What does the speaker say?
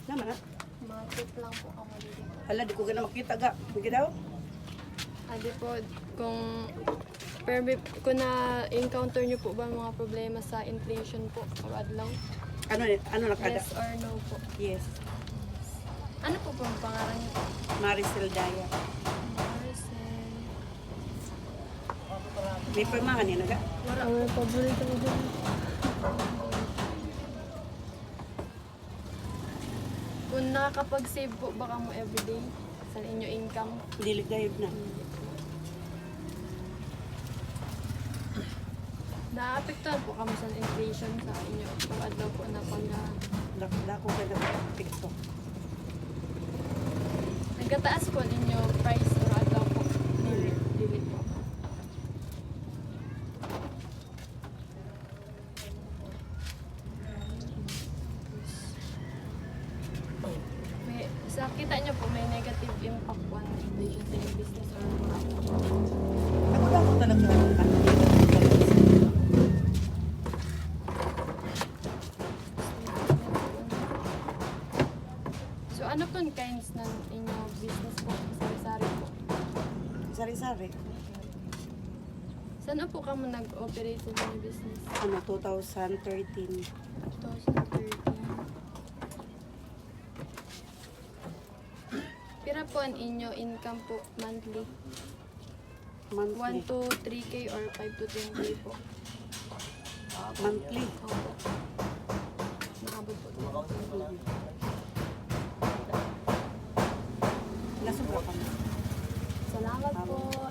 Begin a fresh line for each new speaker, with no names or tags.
Naman na.
Market lang po ako dito.
Hala, di ko gana makita ga. Hindi daw.
Adi po, kung na-encounter nyo po ba mga problema sa inflation po o adlaw?
Ano nakada?
Yes or no po?
Yes.
Ano po pong pangalan nyo po?
Maricel Daya.
Maricel.
May permangan yan aga.
Wala po. Paborito mo din. Kung nakakapag-save po baka mo everyday sa inyo income.
Dili gayud na.
Naapektuhan po kamo sa inflation sa inyo kung adlaw po na pagdahan.
Dako ka na TikTok.
Nagkataas po ninyo price or adlaw po. Dili po. May, sa kita nyo po may negative impact po ang inflation sa inyong business or wala po.
Ako dako talaga.
So ano pong kinds ng inyong business po? Sari-sari po.
Sari-sari.
Saan po ka mo nag-operate sa inyong business?
2013.
2013. Pira po ang inyo income po monthly?
Monthly.
1 to 3K or 5 to 10K po?
Monthly.
Opo. Nakabot po.
Nasubra ka na.
Salamat po.